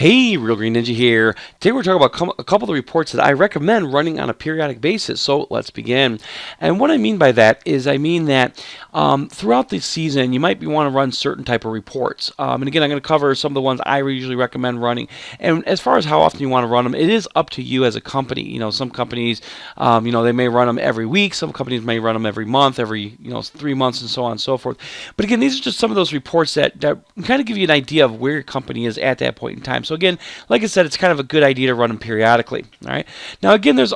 Hey, Real Green Ninja here. Today we're talking about a couple of the reports that I recommend running on a periodic basis. So let's begin. And what I mean by that is I mean that throughout the season you might want to run certain type of reports. And again, I'm going to cover some of the ones I usually recommend running. And as far as how often you want to run them, it is up to you as a company. You know, some companies, they may run them every week. Some companies may run them every month, every 3 months, and so on and so forth. But again, these are just some of those reports that kind of give you an idea of where your company is at that point in time. So again, like I said, it's kind of a good idea to run them periodically. All right. Now again, there's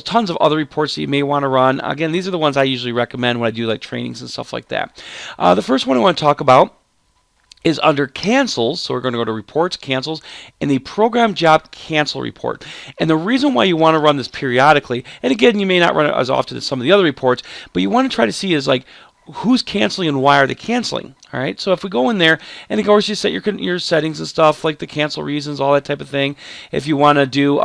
tons of other reports that you may want to run. Again, these are the ones I usually recommend when I do like trainings and stuff like that. The first one I want to talk about is under cancels. So we're going to go to reports, cancels, and the program job cancel report. And the reason why you want to run this periodically, and again, you may not run it as often as some of the other reports, but you want to try to see is like who's canceling and why are they canceling. All right, so if we go in there, and of course you set your settings and stuff like the cancel reasons, all that type of thing. If you want to do,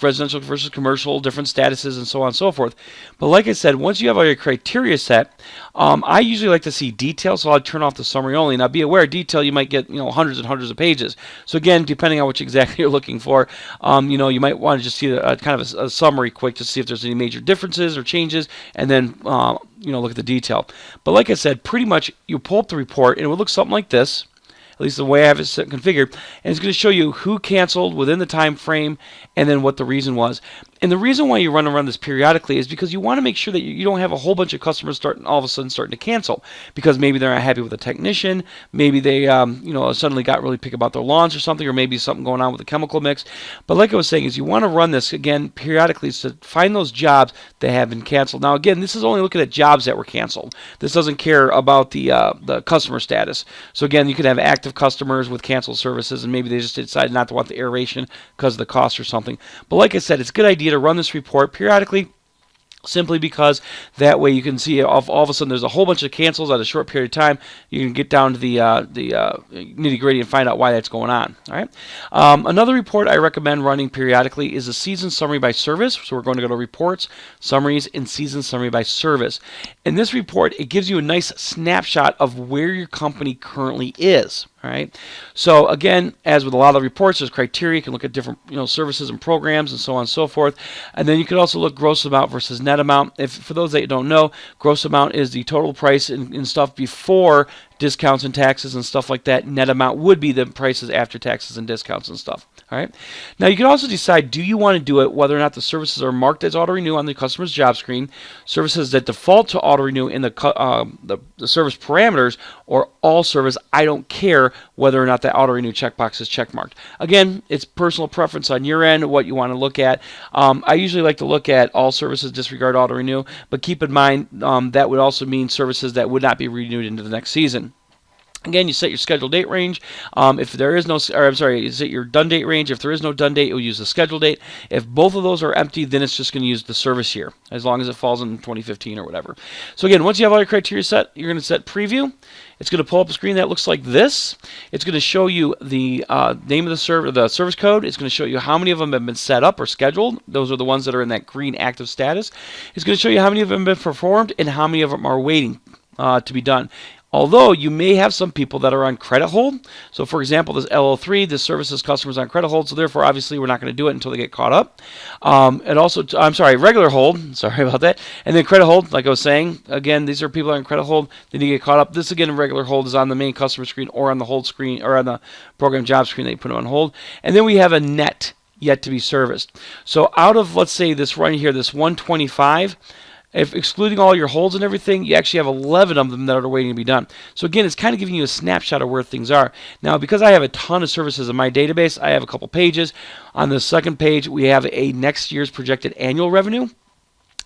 residential versus commercial, different statuses, and so on and so forth. But like I said, once you have all your criteria set, I usually like to see detail, so I'll turn off the summary only. Now be aware, detail you might get hundreds and hundreds of pages. So again, depending on what exactly you're looking for, you might want to just see kind of a summary quick to see if there's any major differences or changes, and then look at the detail. But like I said, pretty much you pull up the report and it would look something like this, at least the way I have it configured, and it's going to show you who canceled within the time frame and then what the reason was. And the reason why you run around this periodically is because you want to make sure that you don't have a whole bunch of customers all of a sudden starting to cancel because maybe they're not happy with the technician, maybe they suddenly got really picky about their lawns or something, or maybe something going on with the chemical mix. But like I was saying, is you want to run this again periodically to find those jobs that have been canceled. Now again, this is only looking at jobs that were canceled. This doesn't care about the customer status. So again, you could have active customers with canceled services, and maybe they just decided not to want the aeration because of the cost or something. But like I said, it's a good idea to run this report periodically, simply because that way you can see all of a sudden there's a whole bunch of cancels at a short period of time. You can get down to the nitty-gritty and find out why that's going on. All right. Another report I recommend running periodically is a season summary by service. So we're going to go to reports, summaries, and season summary by service. In this report, it gives you a nice snapshot of where your company currently is. All right. So again, as with a lot of reports, there's criteria. You can look at different services and programs and so on and so forth. And then you can also look gross amount versus net amount. For those that don't know, gross amount is the total price and stuff before discounts and taxes and stuff like that. Net amount would be the prices after taxes and discounts and stuff. All right. Now you can also decide, do you want to do it whether or not the services are marked as auto renew on the customer's job screen, services that default to auto renew in the service parameters, or all service. I don't care whether or not that auto renew checkbox is checkmarked. Again, it's personal preference on your end, what you want to look at. I usually like to look at all services disregard auto renew, but keep in mind that would also mean services that would not be renewed into the next season. Again, you set your schedule date range. If there is no, you set your done date range. If there is no done date, it will use the schedule date. If both of those are empty, then it's just going to use the service year, as long as it falls in 2015 or whatever. So again, once you have all your criteria set, you're going to set preview. It's going to pull up a screen that looks like this. It's going to show you the name of the service code. It's going to show you how many of them have been set up or scheduled. Those are the ones that are in that green active status. It's going to show you how many of them have been performed and how many of them are waiting to be done. Although you may have some people that are on credit hold. So for example, this LO3, this services customers on credit hold. So therefore, obviously, we're not going to do it until they get caught up. And also, regular hold. Sorry about that. And then credit hold, like I was saying, again, these are people on credit hold. They need to get caught up. This, again, regular hold is on the main customer screen or on the hold screen or on the program job screen that you put on hold. And then we have a net yet to be serviced. So out of, let's say, this run here, this 125, if excluding all your holds and everything, you actually have 11 of them that are waiting to be done. So again, it's kind of giving you a snapshot of where things are. Now, because I have a ton of services in my database, I have a couple pages. On the second page, we have a next year's projected annual revenue.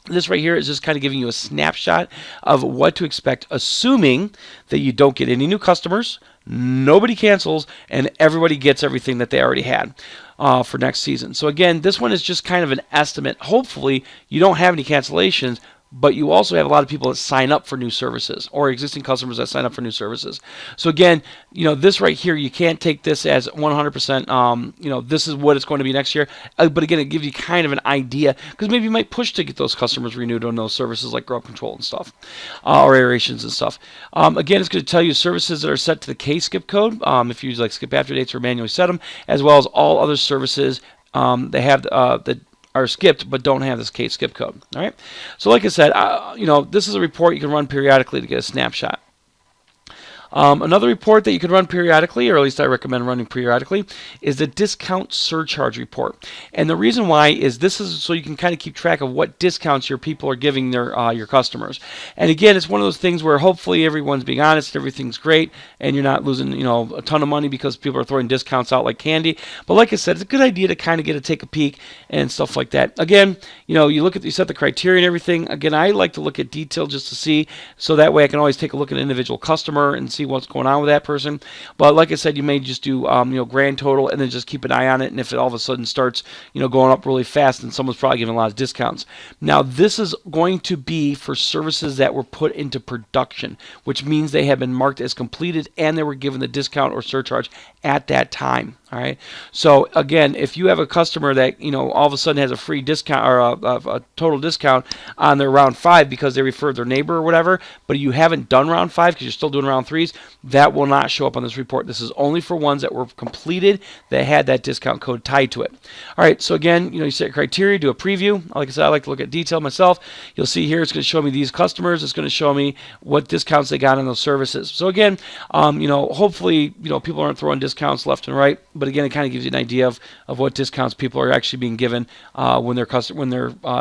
This right here is just kind of giving you a snapshot of what to expect, assuming that you don't get any new customers, nobody cancels, and everybody gets everything that they already had for next season. So again, this one is just kind of an estimate. Hopefully, you don't have any cancellations, but you also have a lot of people that sign up for new services or existing customers that sign up for new services. So again, this right here, you can't take this as 100%, this is what it's going to be next year. But again, it gives you kind of an idea, because maybe you might push to get those customers renewed on those services like grow control and stuff, or aerations and stuff. Again, it's going to tell you services that are set to the K-skip code, if you use like skip after dates or manually set them, as well as all other services they have that are skipped but don't have this K-skip code. All right. So like I said, this is a report you can run periodically to get a snapshot. Another report that you can run periodically, or at least I recommend running periodically, is the discount surcharge report. And the reason why is this is so you can kind of keep track of what discounts your people are giving your customers. And again, it's one of those things where hopefully everyone's being honest, everything's great, and you're not losing a ton of money because people are throwing discounts out like candy. But like I said, it's a good idea to kind of take a peek and stuff like that. Again, you set the criteria and everything. Again, I like to look at detail just to see, so that way I can always take a look at an individual customer and see what's going on with that person. But like I said, you may just do grand total and then just keep an eye on it. And if it all of a sudden starts going up really fast, then someone's probably giving a lot of discounts. Now this is going to be for services that were put into production, which means they have been marked as completed and they were given the discount or surcharge at that time. All right. So again, if you have a customer that all of a sudden has a free discount or a total discount on their round 5 because they referred their neighbor or whatever, but you haven't done round 5 because you're still doing round 3s, that will not show up on this report. This is only for ones that were completed that had that discount code tied to it. All right. So again, you set criteria, do a preview. Like I said, I like to look at detail myself. You'll see here it's going to show me these customers. It's going to show me what discounts they got on those services. So again, hopefully people aren't throwing discounts left and right. But again, it kind of gives you an idea of what discounts people are actually being given when their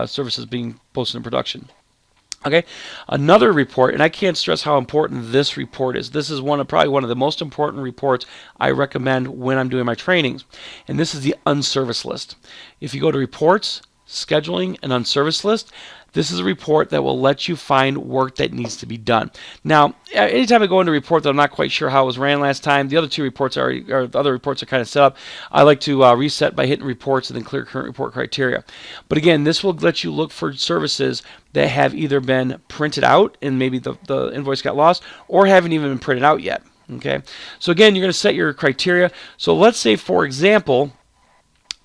service is being posted in production. Okay, another report, and I can't stress how important this report is. This is probably one of the most important reports I recommend when I'm doing my trainings, and this is the Unservice List. If you go to Reports, Scheduling, and Unservice List, this is a report that will let you find work that needs to be done. Now, anytime I go into a report that I'm not quite sure how it was ran last time, the other two reports the other reports are kind of set up. I like to reset by hitting reports and then clear current report criteria. But again, this will let you look for services that have either been printed out and maybe the invoice got lost, or haven't even been printed out yet. Okay. So again, you're going to set your criteria. So let's say, for example,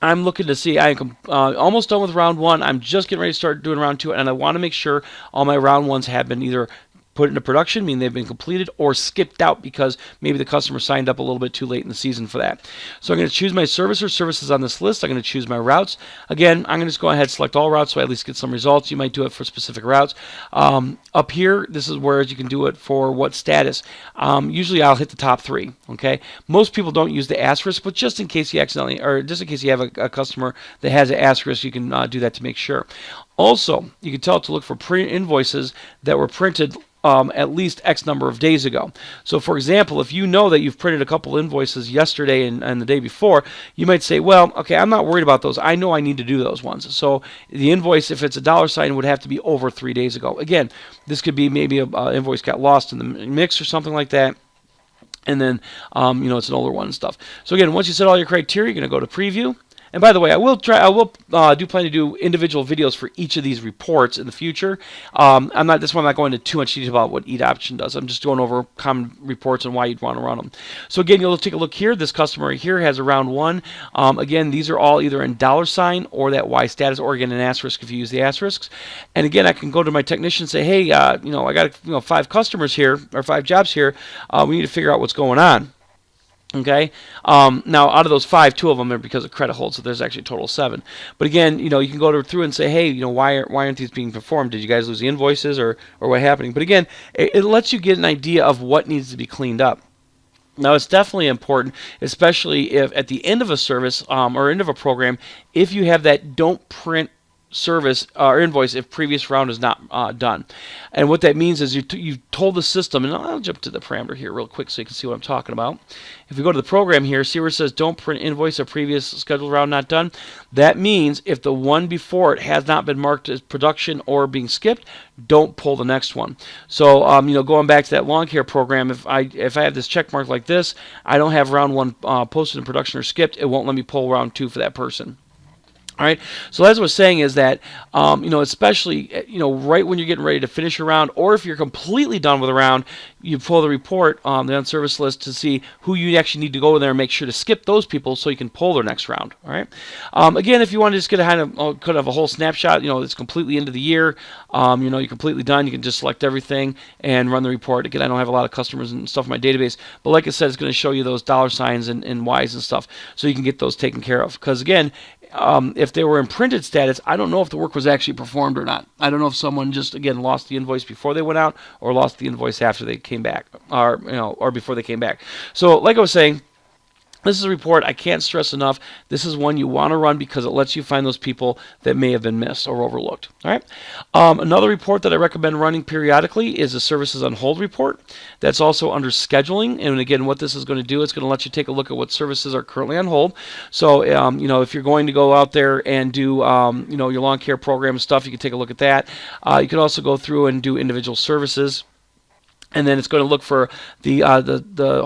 I'm looking to see, I'm almost done with round 1. I'm just getting ready to start doing round 2, and I want to make sure all my round 1s have been either put into production, meaning they've been completed, or skipped out because maybe the customer signed up a little bit too late in the season for that. So I'm going to choose my service or services on this list. I'm going to choose my routes. Again, I'm going to just go ahead and select all routes so I at least get some results. You might do it for specific routes. Up here, this is where you can do it for what status. Usually I'll hit the top 3. Okay. Most people don't use the asterisk, but just in case you accidentally, or just in case you have a customer that has an asterisk, you can do that to make sure. Also, you can tell it to look for invoices that were printed at least X number of days ago. So for example, if you know that you've printed a couple invoices yesterday and the day before, you might say, well, okay, I'm not worried about those. I know I need to do those ones. So the invoice, if it's a $sign, would have to be over 3 days ago. Again, this could be maybe an invoice got lost in the mix or something like that. And then, it's an older one and stuff. So again, once you set all your criteria, you're going to go to preview. And by the way, I will plan to do individual videos for each of these reports in the future. This one I'm not going into too much detail about what each option does. I'm just going over common reports and why you'd want to run them. So again, you'll take a look here. This customer right here has a round 1. Again, these are all either in $sign or that Y status, or again an asterisk if you use the asterisks. And again, I can go to my technician and say, hey, I got 5 customers here, or 5 jobs here. We need to figure out what's going on. Okay. Now, out of those 5, 2 of them are because of credit hold, so there's actually a total of 7. But again, you can go through and say, hey, why aren't these being performed? Did you guys lose the invoices, or what happening? But again, it lets you get an idea of what needs to be cleaned up. Now, it's definitely important, especially if at the end of a service or end of a program, if you have that don't print service or invoice if previous round is not done. And what that means is you told the system, and I'll jump to the parameter here real quick so you can see what I'm talking about. If we go to the program here, see where it says don't print invoice or previous scheduled round not done? That means if the one before it has not been marked as production or being skipped, don't pull the next one. So going back to that lawn care program, if I have this check mark like this, I don't have round 1 posted in production or skipped, it won't let me pull round 2 for that person. All right. So as I was saying is that, especially, right when you're getting ready to finish a round, or if you're completely done with a round, you pull the report on the Unservice List to see who you actually need to go in there and make sure to skip those people so you can pull their next round. All right. Again, if you want to just get kind of a whole snapshot, it's completely into the year, you're completely done. You can just select everything and run the report. Again, I don't have a lot of customers and stuff in my database, but like I said, it's going to show you those dollar signs and Ys and stuff so you can get those taken care of. Because again, if they were in printed status, I don't know if the work was actually performed or not. I don't know if someone just, again, lost the invoice before they went out or lost the invoice after they came back, or before they came back. So like I was saying, this is a report I can't stress enough. This is one you want to run because it lets you find those people that may have been missed or overlooked. All right. Another report that I recommend running periodically is a services on hold report. That's also under scheduling. And again, what this is going to do, it's going to let you take a look at what services are currently on hold. So, if you're going to go out there and do, your lawn care program stuff, you can take a look at that. You can also go through and do individual services. And then it's going to look for the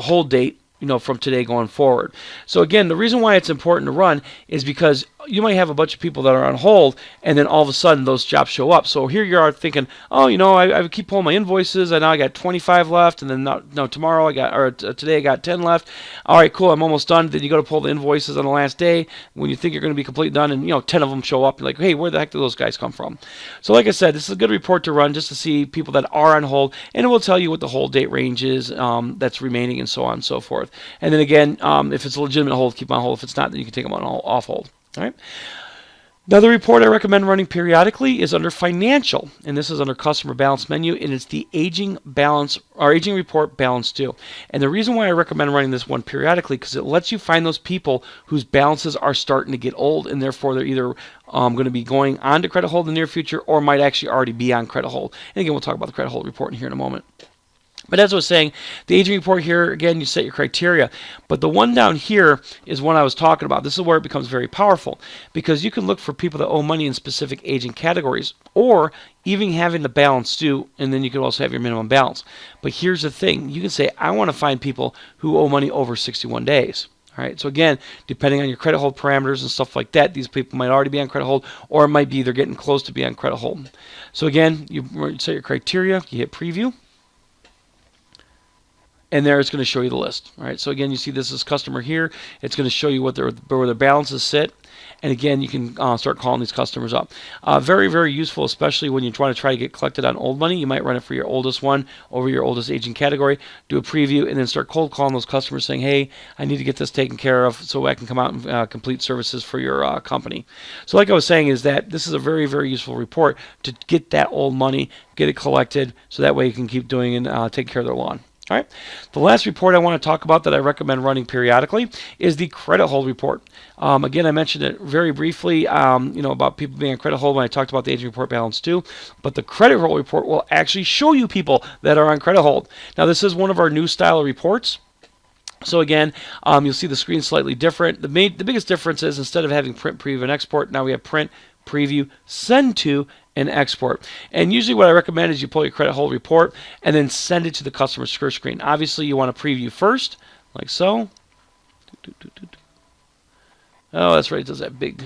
hold date, from today going forward. So again, the reason why it's important to run is because you might have a bunch of people that are on hold, and then all of a sudden those jobs show up. So here you are thinking, I keep pulling my invoices, and now I got 25 left, and then tomorrow today I got 10 left. All right, cool, I'm almost done. Then you go to pull the invoices on the last day when you think you're going to be completely done, and 10 of them show up. You're like, hey, where the heck did those guys come from? So like I said, this is a good report to run just to see people that are on hold, and it will tell you what the hold date range is that's remaining, and so on and so forth. And then again, if it's a legitimate hold, keep them on hold. If it's not, then you can take them on off hold. All right. Another report I recommend running periodically is under financial, and this is under customer balance menu, and it's the aging report balance due. And the reason why I recommend running this one periodically because it lets you find those people whose balances are starting to get old, and therefore they're either going to be going on to credit hold in the near future or might actually already be on credit hold. And again, we'll talk about the credit hold report in here in a moment. But as I was saying, the aging report here, again, you set your criteria. But the one down here is one I was talking about. This is where it becomes very powerful because you can look for people that owe money in specific aging categories or even having the balance due, and then you can also have your minimum balance. But here's the thing. You can say, I want to find people who owe money over 61 days. All right. So again, depending on your credit hold parameters and stuff like that, these people might already be on credit hold or it might be they're getting close to being on credit hold. So again, you set your criteria, you hit preview. And there it's going to show you the list. All right. So again, you see this is customer here. It's going to show you where their balances sit. And again, you can start calling these customers up. Very, very useful, especially when you want to try to get collected on old money. You might run it for your oldest one over your oldest aging category, do a preview, and then start cold calling those customers saying, hey, I need to get this taken care of so I can come out and complete services for your company. So like I was saying is that this is a very, very useful report to get that old money, get it collected, so that way you can keep doing and take care of their lawn. All right. The last report I want to talk about that I recommend running periodically is the credit hold report. Again, I mentioned it very briefly, about people being on credit hold when I talked about the aging report balance too. But the credit hold report will actually show you people that are on credit hold. Now, this is one of our new style of reports. So again, you'll see the screen slightly different. The biggest difference is instead of having print, preview, and export, now we have print, preview, send to, and export. And usually what I recommend is you pull your credit hold report and then send it to the customer screen. Obviously, you want to preview first, like so. Oh, that's right. It does that big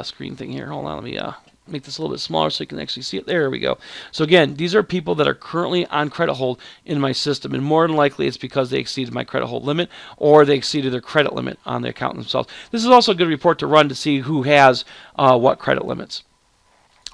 screen thing here. Hold on. Let me make this a little bit smaller so you can actually see it. There we go. So again, these are people that are currently on credit hold in my system. And more than likely, it's because they exceeded my credit hold limit or they exceeded their credit limit on the account themselves. This is also a good report to run to see who has what credit limits.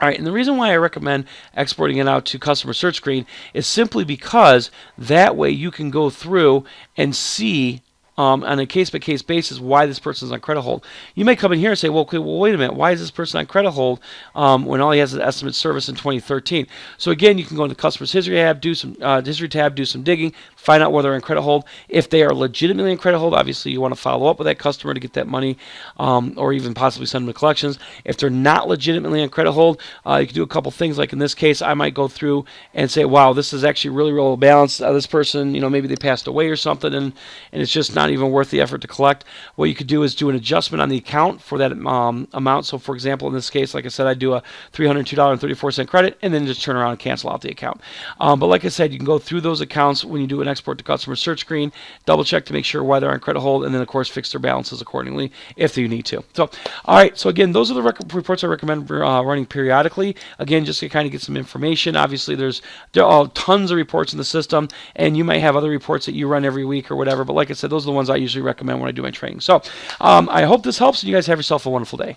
All right, and the reason why I recommend exporting it out to customer search screen is simply because that way you can go through and see on a case-by-case basis why this person is on credit hold. You may come in here and say, well, wait a minute, why is this person on credit hold when all he has is estimate service in 2013? So again, you can go into customer's history tab, do some digging, find out whether they're in credit hold. If they are legitimately in credit hold, obviously you want to follow up with that customer to get that money or even possibly send them to collections. If they're not legitimately in credit hold, you can do a couple things. Like in this case, I might go through and say, wow, this is actually really, really balanced. This person, maybe they passed away or something, and it's just not not even worth the effort to collect. What you could do is do an adjustment on the account for that amount. So for example, in this case, like I said, I'd do a $302.34 credit and then just turn around and cancel out the account. But like I said, you can go through those accounts when you do an export to customer search screen, double check to make sure why they're on credit hold, and then of course fix their balances accordingly if you need to. So, all right. So again, those are the reports I recommend running periodically. Again, just to kind of get some information. Obviously, there are tons of reports in the system, and you might have other reports that you run every week or whatever. But like I said, those are the ones I usually recommend when I do my training. So I hope this helps, and you guys have yourself a wonderful day.